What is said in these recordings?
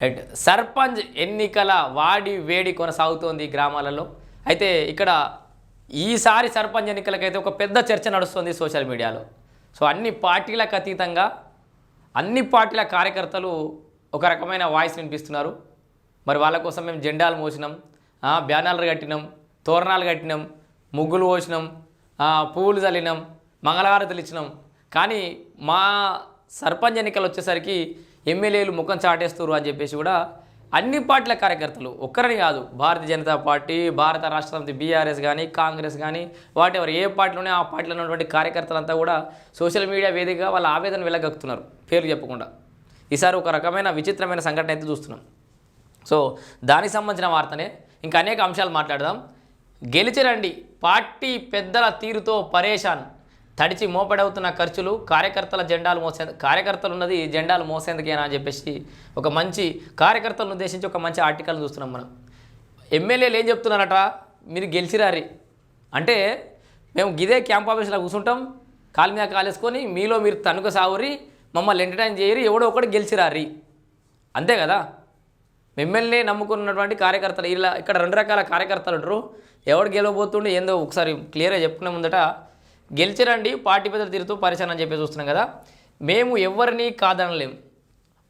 Right. Sarpanch ఎన్నికల వాడి వేడి కొనసాగుతోంది ఈ గ్రామాలలో. అయితే ఇక్కడ ఈసారి సర్పంచ్ ఎన్నికలకైతే ఒక పెద్ద చర్చ నడుస్తుంది సోషల్ మీడియాలో. సో అన్ని పార్టీలకు అతీతంగా అన్ని పార్టీల కార్యకర్తలు ఒక రకమైన వాయిస్ వినిపిస్తున్నారు. మరి వాళ్ళ కోసం మేము జెండాలు మోసినాం, బ్యానర్లు కట్టినాం, తోరణాలు కట్టినాం, ముగ్గులు పోసినాం, పువ్వులు చల్లినాం, మంగళహారతులు ఇచ్చినాం. కానీ మా సర్పంచ్ ఎన్నికలు వచ్చేసరికి ఎమ్మెల్యేలు ముఖం చాటేస్తారు అని చెప్పేసి కూడా అన్ని పార్టీల కార్యకర్తలు ఒక్కరని కాదు, భారతీయ జనతా పార్టీ, భారత రాష్ట్ర సమితి బీఆర్ఎస్ కానీ, కాంగ్రెస్ కానీ, వాటెవర్ ఏ పార్టీలోనే ఆ పార్టీలో ఉన్నటువంటి కార్యకర్తలంతా కూడా సోషల్ మీడియా వేదికగా వాళ్ళ ఆవేదన వెళ్ళగక్కుతున్నారు పేర్లు చెప్పకుండా. ఈసారి ఒక రకమైన విచిత్రమైన సంఘటన అయితే చూస్తున్నాం. సో దానికి సంబంధించిన వార్తనే ఇంకా అనేక అంశాలు మాట్లాడదాం. గెలిచిరండి, పార్టీ పెద్దల తీరుతో పరేషాన్, తడిచి మోపడవుతున్న ఖర్చులు, కార్యకర్తల జెండాలు కార్యకర్తలు ఉన్నది జెండాలు మోసేందుకేనా అని చెప్పేసి ఒక మంచి కార్యకర్తలను ఉద్దేశించి ఒక మంచి ఆర్టికల్ చూస్తున్నాం మనం. ఎమ్మెల్యేలు ఏం చెప్తున్నారట, మీరు గెలిచిరారి అంటే మేము గిదే క్యాంప్ ఆఫీస్లో కూర్చుంటాం, కాలు మీద కాలేసుకొని మీలో మీరు తనుక సావురి, మమ్మల్ని ఎంటర్టైన్ చేయరు, ఎవడో ఒకటి గెలిచిరారి, అంతే కదా. ఎమ్మెల్యే నమ్ముకున్నటువంటి కార్యకర్తలు ఇలా ఇక్కడ రెండు రకాల కార్యకర్తలు ఉంటారు. ఎవడు గెలవబోతుండే ఏందో ఒకసారి క్లియర్గా చెప్పుకునే ముందట, గెలిచిరండి పార్టీ పెద్దలు తీరుతూ పరిచయం అని చెప్పి చూస్తున్నాం కదా. మేము ఎవరిని కాదనలేం,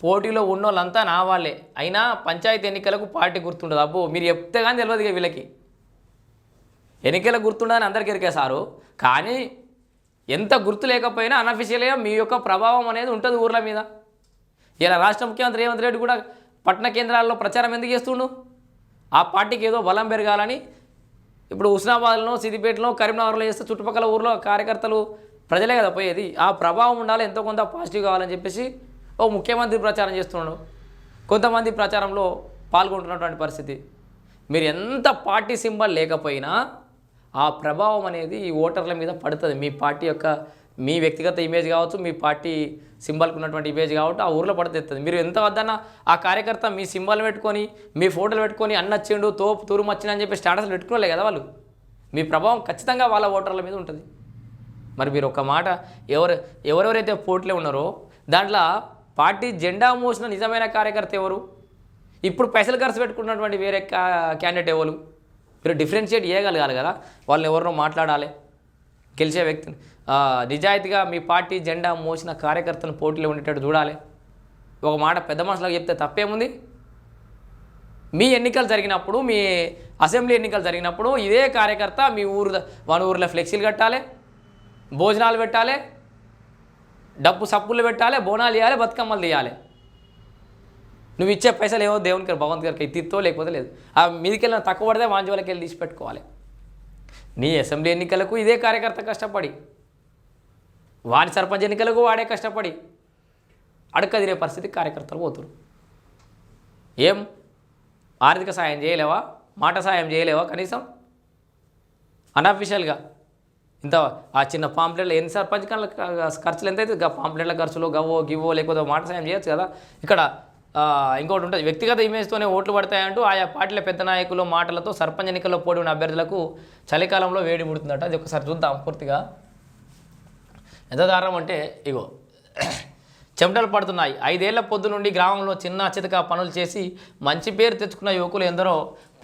పోటీలో ఉన్న వాళ్ళంతా నా వాళ్ళే, అయినా పంచాయతీ ఎన్నికలకు పార్టీ గుర్తుండదు. అబ్బో మీరు చెప్తే కానీ తెలియదు వీళ్ళకి, ఎన్నికలకు గుర్తుండదని అందరికీ ఎరికేశారు. కానీ ఎంత గుర్తు లేకపోయినా అన్అఫిషియల్గా మీ యొక్క ప్రభావం అనేది ఉంటుంది ఊర్ల మీద. ఇలా రాష్ట్ర ముఖ్యమంత్రి రేవంత్ రెడ్డి కూడా పట్టణ కేంద్రాల్లో ప్రచారం ఎందుకు చేస్తుండు, ఆ పార్టీకి ఏదో బలం పెరగాలని. ఇప్పుడు హుస్నాబాద్లో, సిద్దిపేటలో, కరీంనగర్లో చేస్తే చుట్టుపక్కల ఊర్లో కార్యకర్తలు ప్రజలే కదా పోయేది. ఆ ప్రభావం ఉండాలి, ఎంతో కొంత పాజిటివ్ కావాలని చెప్పేసి ఓ ముఖ్యమంత్రి ప్రచారం చేస్తున్నాడు, కొంతమంది ప్రచారంలో పాల్గొంటున్నటువంటి పరిస్థితి. మీరు ఎంత పార్టీ సింబల్ లేకపోయినా ఆ ప్రభావం అనేది ఈ ఓటర్ల మీద పడుతుంది. మీ పార్టీ యొక్క మీ వ్యక్తిగత ఇమేజ్ కావచ్చు, మీ పార్టీ సింబల్కి ఉన్నటువంటి ఇమేజ్ కావచ్చు, ఆ ఊరిలో పడుతుంది. మీరు ఎంత వద్దన్నా ఆ కార్యకర్త మీ సింబల్ పెట్టుకొని, మీ ఫోటోలు పెట్టుకొని అన్నచ్చిండు, తోపు తూరు మచ్చిన అని చెప్పి స్టేటస్లు పెట్టుకోలే కదా వాళ్ళు. మీ ప్రభావం ఖచ్చితంగా వాళ్ళ ఓటర్ల మీద ఉంటుంది. మరి మీరు ఒక మాట, ఎవరెవరైతే పోటీలో ఉన్నారో దాంట్లో పార్టీ జెండా మోసిన నిజమైన కార్యకర్త ఎవరు, ఇప్పుడు పైసలు ఖర్చు పెట్టుకున్నటువంటి వేరే క్యాండిడేట్ ఎవరు, మీరు డిఫరెన్షియేట్ చేయగలగాలి కదా. వాళ్ళని ఎవరినో మాట్లాడాలి, గెలిచే వ్యక్తిని నిజాయితీగా మీ పార్టీ జెండా మోసిన కార్యకర్తను పోటీలో ఉండేటట్టు చూడాలి. ఒక మాట పెద్ద మనుషులకు చెప్తే తప్పేముంది. మీ ఎన్నికలు జరిగినప్పుడు, మీ అసెంబ్లీ ఎన్నికలు జరిగినప్పుడు ఇదే కార్యకర్త మీ మన ఊరిలో ఫ్లెక్సీలు కట్టాలి, భోజనాలు పెట్టాలి, డబ్బు సప్పులు పెట్టాలి, బోనాలు ఇవ్వాలి, బతుకమ్మలు తీయాలి. నువ్వు ఇచ్చే పైసలు ఏమో దేవునికి భగవంత్ గారికి తీర్తో లేకపోతే లేదు. ఆ మీదికి వెళ్ళిన తక్కువ పడితే వాంజోలకి వెళ్ళి తీసి పెట్టుకోవాలి. నీ అసెంబ్లీ ఎన్నికలకు ఇదే కార్యకర్త కష్టపడి, వాడి సర్పంచ్ ఎన్నికలకు వాడే కష్టపడి అడక్క తినే పరిస్థితి కార్యకర్తలు పోతున్నారు. ఏం ఆర్థిక సాయం చేయలేవా, మాట సాయం చేయలేవా, కనీసం అన్అఫిషియల్గా ఇంత ఆ చిన్న పాంప్లెట్లు ఎన్ని సర్పంచ్ ఖర్చులు ఎంత అవుతుంది, పాంప్లెట్ల ఖర్చులు గవ్వో గివ్వో లేకపోతే మాట సాయం చేయొచ్చు కదా. ఇక్కడ ఇంకోటి ఉంటుంది, వ్యక్తిగత ఇమేజ్తోనే ఓట్లు పడతాయంటూ ఆయా పార్టీల పెద్ద నాయకులు మాటలతో సర్పంచ్ ఎన్నికల్లో పోటీ ఉన్న అభ్యర్థులకు చలికాలంలో వేడి పుడుతుందట. అది ఒకసారి చూద్దాం పూర్తిగా. ఎంత దారుణం అంటే, ఇగో చెమటలు పడుతున్నాయి. 5 ఏళ్ల పొద్దు నుండి గ్రామంలో చిన్న చితక పనులు చేసి మంచి పేరు తెచ్చుకున్న యువకులు ఎందరో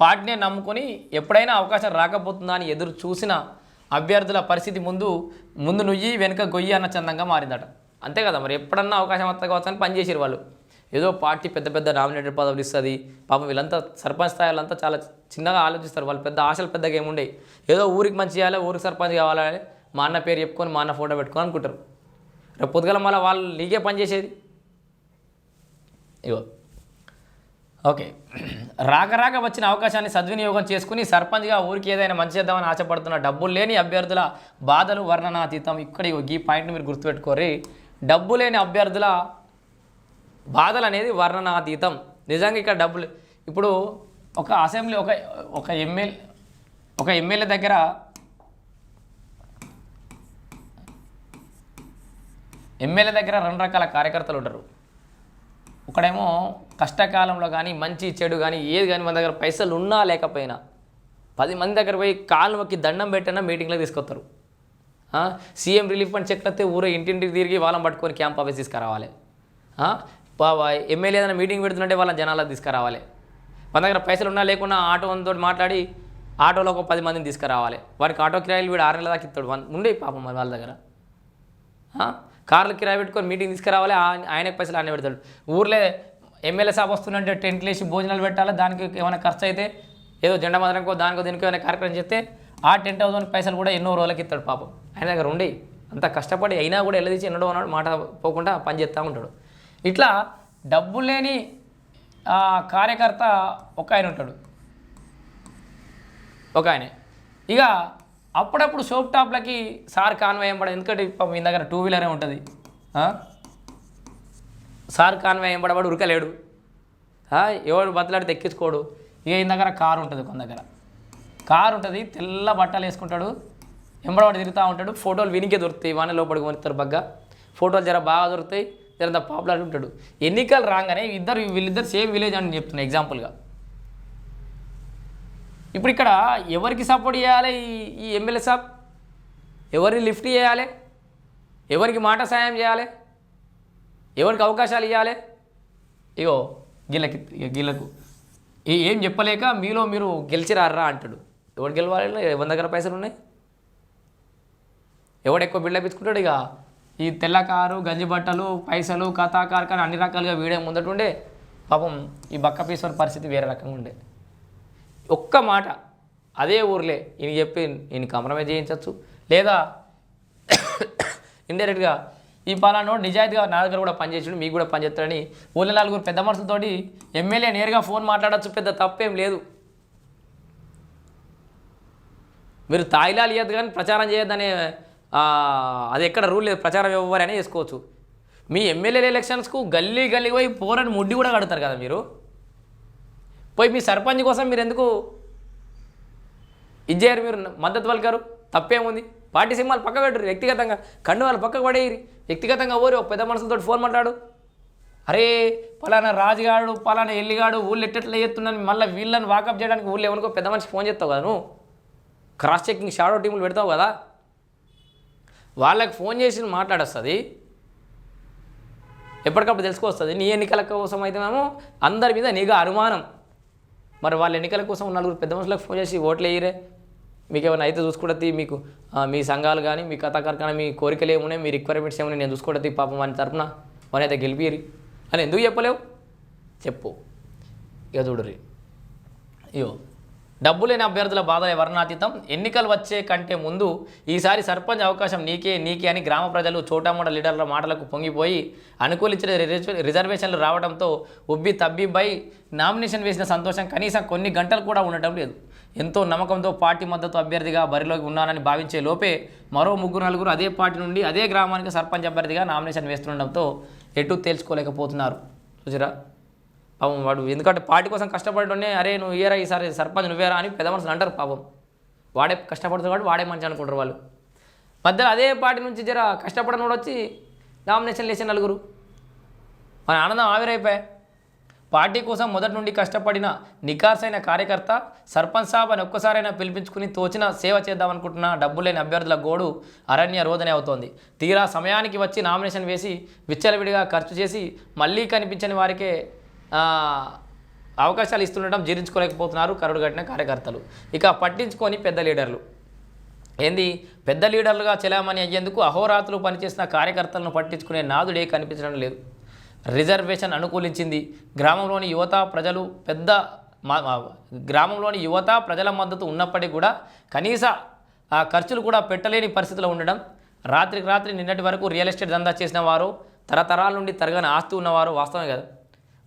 పార్టీనే నమ్ముకొని ఎప్పుడైనా అవకాశం రాకపోతుందా అని ఎదురు చూసిన అభ్యర్థుల పరిస్థితి ముందు నుయ్యి వెనుక గొయ్యి అన్న చందంగా మారిందట. అంతే కదా, మరి ఎప్పుడన్నా అవకాశం వస్తా కావచ్చు అని పనిచేసారు వాళ్ళు. ఏదో పార్టీ పెద్ద నామినేటెడ్ పదవులు ఇస్తుంది. పాపం వీళ్ళంతా సర్పంచ్ స్థాయిలంతా చాలా చిన్నగా ఆలోచిస్తారు. వాళ్ళు పెద్ద ఆశలు పెద్దగా ఏముండే, ఏదో ఊరికి మంచి చేయాలి, ఊరికి సర్పంచ్ కావాలని మా అన్న పేరు చెప్పుకొని మా అన్న ఫోటో పెట్టుకొని అనుకుంటారు. రేపు పొద్దుగల మళ్ళీ వాళ్ళు నీకే పని చేసేది. ఇగో ఓకే, రాక వచ్చిన అవకాశాన్ని సద్వినియోగం చేసుకుని సర్పంచ్గా ఊరికి ఏదైనా మంచి చేద్దామని ఆశపడుతున్న డబ్బులు లేని అభ్యర్థుల బాధలు వర్ణనాతీతం. ఇక్కడ ఈ పాయింట్ని మీరు గుర్తుపెట్టుకోరి, డబ్బు లేని అభ్యర్థుల బాధలు అనేది వర్ణనాతీతం. నిజంగా ఇక్కడ డబ్బులు, ఇప్పుడు ఒక అసెంబ్లీ ఒక ఎమ్మెల్యే దగ్గర రెండు రకాల కార్యకర్తలు ఉంటారు. ఒకడేమో కష్టకాలంలో కానీ మంచి చెడు కానీ ఏది కానీ మన దగ్గర పైసలు ఉన్నా లేకపోయినా 10 మంది దగ్గర పోయి కాళ్ళు మొక్కి దండం పెట్టినా మీటింగ్లో తీసుకొస్తారు. సీఎం రిలీఫ్ ఫండ్ చెక్ అయితే ఊరే ఇంటింటికి తిరిగి వాళ్ళని పట్టుకొని క్యాంప్ ఆఫీస్ తీసుకురావాలి. ఎమ్మెల్యే ఏదైనా మీటింగ్ పెడుతుంటే వాళ్ళని జనాలకు తీసుకురావాలి. మన దగ్గర పైసలు ఉన్నా లేకున్నా ఆటోతో మాట్లాడి ఆటోలో ఒక 10 మందిని తీసుకురావాలి. వాడికి ఆటో కిరాయిలు వీడు 6 నెలల దాకా ఇస్తాడు. ఉండే పాపం మరి వాళ్ళ దగ్గర కార్లు కిరాయి పెట్టుకొని మీటింగ్ తీసుకురావాలి. ఆయనకు పైసలు ఆయన పెడతాడు. ఊర్లో ఎమ్మెల్యే సాబ్ వస్తుందంటే టెంట్లు వేసి భోజనాలు పెట్టాలి. దానికి ఏమైనా ఖర్చు అయితే ఏదో జెండా మదనకో దానికో దీనికో ఏమైనా కార్యక్రమం చేస్తే ఆ టెంట్ హౌస్ పైసలు కూడా ఎన్నో రోజులకి ఇస్తాడు పాపం. ఆయన దగ్గర ఉండి అంత కష్టపడి అయినా కూడా ఎల్లదీసి ఎన్నడో అన్నాడు మాట పోకుండా పని చేస్తూ ఉంటాడు. ఇట్లా డబ్బు లేని కార్యకర్త ఒక ఆయన ఉంటాడు. ఒక ఆయన ఇక అప్పుడప్పుడు షోప్ టాప్లకి సార్ కాన్వాయ్ ఎంబడ, ఎందుకంటే మీ దగ్గర 2 వీలరే ఉంటుంది. సార్ కాన్వాయ్ ఎంబడవాడు ఉరకలేడు, ఎవడు బతలాడితే ఎక్కించుకోడు. ఇక ఈయన దగ్గర కారు ఉంటుంది, కొన్ని దగ్గర కారు ఉంటుంది, తెల్ల బట్టలు వేసుకుంటాడు, ఎంబడవాడు తిరుగుతూ ఉంటాడు. ఫోటోలు వినికే దొరుకుతాయి, వానే లోపలికి కొనిస్తారు బగ్గా. ఫోటోలు జర బాగా దొరుకుతాయి, జరంత పాపులర్ ఉంటాడు. ఎన్నికలు రాగానే వీళ్ళిద్దరు సేమ్ విలేజ్ అని చెప్తున్నా ఎగ్జాంపుల్గా. ఇప్పుడు ఇక్కడ ఎవరికి సపోర్ట్ చేయాలి? ఈ ఎమ్మెల్యే సాబ్ ఎవరిని లిఫ్ట్ చేయాలి? ఎవరికి మాట సాయం చేయాలి? ఎవరికి అవకాశాలు ఇవ్వాలి? ఇగో గీళ్ళకు ఏం చెప్పలేక మీలో మీరు గెలిచిరారా అంటాడు. ఎవడు గెలవాలి? ఎవరి దగ్గర పైసలు ఉన్నాయి? ఎవడు ఎక్కువ బిల్డప్ ఇచ్చుకుంటాడు? ఇక ఈ తెల్ల కారు, గంజి బట్టలు, పైసలు, కథాకారు కానీ అన్ని రకాలుగా వీడియో ముందటుండే పాపం ఈ బక్కపీశ్వర పరిస్థితి వేరే రకంగా ఉండే. ఒక్క మాట అదే ఊర్లే ఈయన చెప్పి ఈయన కాంప్రమైజ్ చేయించవచ్చు, లేదా ఇండైరెక్ట్గా ఈ పలానోడు నిజాయితీగా నా దగ్గర కూడా పనిచేసాడు, మీకు కూడా పనిచేస్తాడని ఊళ్ళో 4 పెద్ద మనుషులతోటి ఎమ్మెల్యే నేరుగా ఫోన్ మాట్లాడచ్చు, పెద్ద తప్పేం లేదు. మీరు తాయిలాలు ఇవ్వద్దు కానీ ప్రచారం చేయొద్దనే అది ఎక్కడ రూల్ లేదు, ప్రచారం ఇవ్వరనే చేసుకోవచ్చు. మీ ఎమ్మెల్యే ఎలక్షన్స్కు గల్లీ పోయి పోరని ముడ్డి కూడా కడతారు కదా మీరు. పోయి మీ సర్పంచ్ కోసం మీరు ఎందుకు ఇచ్చేయరు? మీరు మద్దతు పలికారు, తప్పేముంది? పార్టీ సింహాలు పక్క పెట్టరు, వ్యక్తిగతంగా కండు వాళ్ళు పక్కకు పడేయరు. వ్యక్తిగతంగా ఓరి ఒక పెద్ద మనుషులతో ఫోన్ మాట్లాడు, అరే పలానా రాజుగాడు పలానా ఎల్లిగాడు ఊళ్ళు ఎట్టెట్లా చేస్తున్నాను, మళ్ళీ వీళ్ళని వాకప్ చేయడానికి ఊళ్ళో ఎవరికో పెద్ద మనిషికి ఫోన్ చేస్తావు కదా, నువ్వు క్రాస్ చెకింగ్ షాడో టీములు పెడతావు కదా, వాళ్ళకి ఫోన్ చేసి మాట్లాడొస్తుంది, ఎప్పటికప్పుడు తెలుసుకొస్తుంది. నీ ఎన్నికల కోసం అయితే మేము అందరి మీద నీగా అనుమానం. మరి వాళ్ళ ఎన్నికల కోసం 4 పెద్ద మనుషులకు ఫోన్ చేసి ఓట్లు వేయరే, మీకు ఏమైనా అయితే చూసుకుంటుంది, మీకు మీ సంఘాలు కానీ మీ కథాకారు కానీ మీ కోరికలు ఏమున్నాయి, మీ రిక్వైర్మెంట్స్ ఏమున్నాయి, నేను చూసుకుంటుంది పాపం వాని తరపున వాని అయితే గెలిపిరి అని ఎందుకు చెప్పలేవు? చెప్పు. ఇక చూడరి, అయ్యో డబ్బు లేని అభ్యర్థుల బాధ వర్ణాతీతం. ఎన్నికలు వచ్చే కంటే ముందు ఈసారి సర్పంచ్ అవకాశం నీకే అని గ్రామ ప్రజలు చోటామోట లీడర్ల మాటలకు పొంగిపోయి అనుకూలించిన రిజర్వేషన్లు రావడంతో ఉబ్బి తబ్బిబ్బై నామినేషన్ వేసిన సంతోషం కనీసం కొన్ని గంటలు కూడా ఉండటం లేదు. ఎంతో నమ్మకంతో పార్టీ మద్దతు అభ్యర్థిగా బరిలోకి ఉన్నానని భావించే లోపే మరో 3-4 అదే పార్టీ నుండి అదే గ్రామానికి సర్పంచ్ అభ్యర్థిగా నామినేషన్ వేస్తుండడంతో ఎటు తేల్చుకోలేకపోతున్నారు. చూసిరా పాపం వాడు, ఎందుకంటే పార్టీ కోసం కష్టపడటనే అరే నువ్వు ఇయరా ఈసారి సర్పంచ్ నువ్వేరా అని పెద్ద మనుషులు అంటారు. పాపం వాడే కష్టపడుతున్నాడు కాబట్టి వాడే మంచి అనుకుంటారు వాళ్ళు. మధ్యలో అదే పార్టీ నుంచి జర కష్టపడినోడు వచ్చి నామినేషన్ వేసే 4 మన ఆనందం ఆవిరైపోయా. పార్టీ కోసం మొదటి నుండి కష్టపడిన నికార్సైన కార్యకర్త సర్పంచ్ సాబ్ అని ఒక్కసారైనా పిలిపించుకుని తోచిన సేవ చేద్దామనుకుంటున్న డబ్బు లేని అభ్యర్థుల గోడు అరణ్య రోదనే అవుతోంది. తీరా సమయానికి వచ్చి నామినేషన్ వేసి విచ్చలవిడిగా ఖర్చు చేసి మళ్ళీ కనిపించని వారికే అవకాశాలు ఇస్తుండటం జీర్ణించుకోలేకపోతున్నారు కరుడుగట్టిన కార్యకర్తలు. ఇక పట్టించుకొని పెద్ద లీడర్లు ఏంది, పెద్ద లీడర్లుగా చెలామణి అయ్యేందుకు అహోరాత్రులు పనిచేసిన కార్యకర్తలను పట్టించుకునే నాదుడే కనిపించడం లేదు. రిజర్వేషన్ అనుకూలించింది. గ్రామంలోని యువత ప్రజల మద్దతు ఉన్నప్పటికీ కూడా కనీస ఖర్చులు కూడా పెట్టలేని పరిస్థితిలో ఉండడం, రాత్రికి రాత్రి నిన్నటి వరకు రియల్ ఎస్టేట్ దందా చేసిన వారు, తరతరాల నుండి తరగని ఆస్తి ఉన్నవారు వాస్తవమే కదా,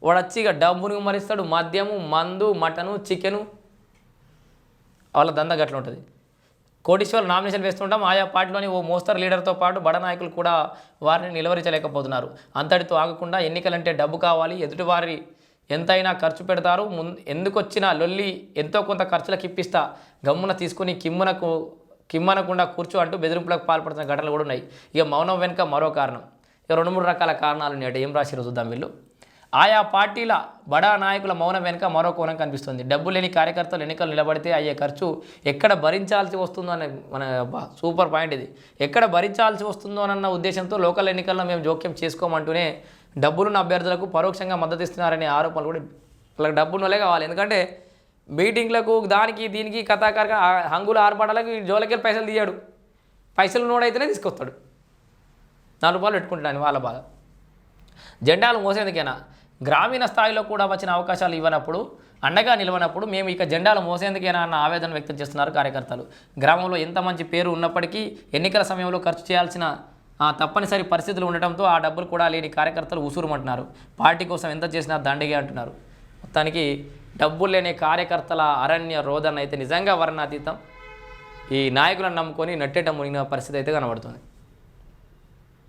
వాడు వచ్చి ఇక డబ్బుని మరిస్తాడు, మద్యము, మందు, మటను, చికెను, వాళ్ళ దందా గట్ల ఉంటుంది. కోటీశ్వర్ నామినేషన్ వేస్తుంటాం. ఆయా పార్టీలోని ఓ మోస్తరు లీడర్తో పాటు బడ నాయకులు కూడా వారిని నిలవరించలేకపోతున్నారు. అంతటితో ఆగకుండా ఎన్నికలంటే డబ్బు కావాలి, ఎదుటివారి ఎంతైనా ఖర్చు పెడతారు, ఎందుకొచ్చిన లొల్లి ఎంతో కొంత ఖర్చులకు ఇప్పిస్తా, గమ్మున తీసుకుని కిమ్మనకుండా కూర్చో అంటూ బెదిరింపులకు పాల్పడుతున్న ఘటనలు కూడా ఉన్నాయి. ఇక మౌనం వెనుక మరో కారణం, ఇక 2-3 రకాల కారణాలు ఉన్నాయి. ఏం రాసిరో చూద్దాం వీళ్ళు. ఆయా పార్టీల బడా నాయకుల మౌనం వెనుక మరో కోణం కనిపిస్తుంది. డబ్బు లేని కార్యకర్తలు ఎన్నికలు నిలబడితే అయ్యే ఖర్చు ఎక్కడ భరించాల్సి వస్తుందో అనే మన సూపర్ పాయింట్ ఇది. ఎక్కడ భరించాల్సి వస్తుందో అన్న ఉద్దేశంతో లోకల్ ఎన్నికల్లో మేము జోక్యం చేసుకోమంటూనే డబ్బులున్న అభ్యర్థులకు పరోక్షంగా మద్దతు ఇస్తున్నారనే ఆరోపణలు కూడా వాళ్ళకి డబ్బున్నోలే కావాలి. ఎందుకంటే మీటింగ్లకు దానికి దీనికి కథాకారక హంగుల ఆర్పాటాలకు జోలకెళ్ళి పైసలు తీయడు. పైసలు నోడైతేనే తీసుకొస్తాడు. 4 రూపాయలు పెట్టుకుంటాను వాళ్ళ బాధ. జెండాలు మోసేందుకేనా? గ్రామీణ స్థాయిలో కూడా వచ్చిన అవకాశాలు ఇవ్వనప్పుడు, అండగా నిలవనప్పుడు మేము ఇక జెండాలు మోసేందుకేనా అన్న ఆవేదన వ్యక్తం చేస్తున్నారు కార్యకర్తలు. గ్రామంలో ఎంత మంచి పేరు ఉన్నప్పటికీ ఎన్నికల సమయంలో ఖర్చు చేయాల్సిన తప్పనిసరి పరిస్థితులు ఉండటంతో ఆ డబ్బులు కూడా లేని కార్యకర్తలు ఉసురుమంటున్నారు. పార్టీ కోసం ఎంత చేసినా దండగే అంటున్నారు. మొత్తానికి డబ్బులు లేని కార్యకర్తల అరణ్య రోదన అయితే నిజంగా వర్ణాతీతం. ఈ నాయకులను నమ్ముకొని నట్టేట మునిగిన పరిస్థితి అయితే కనబడుతుంది.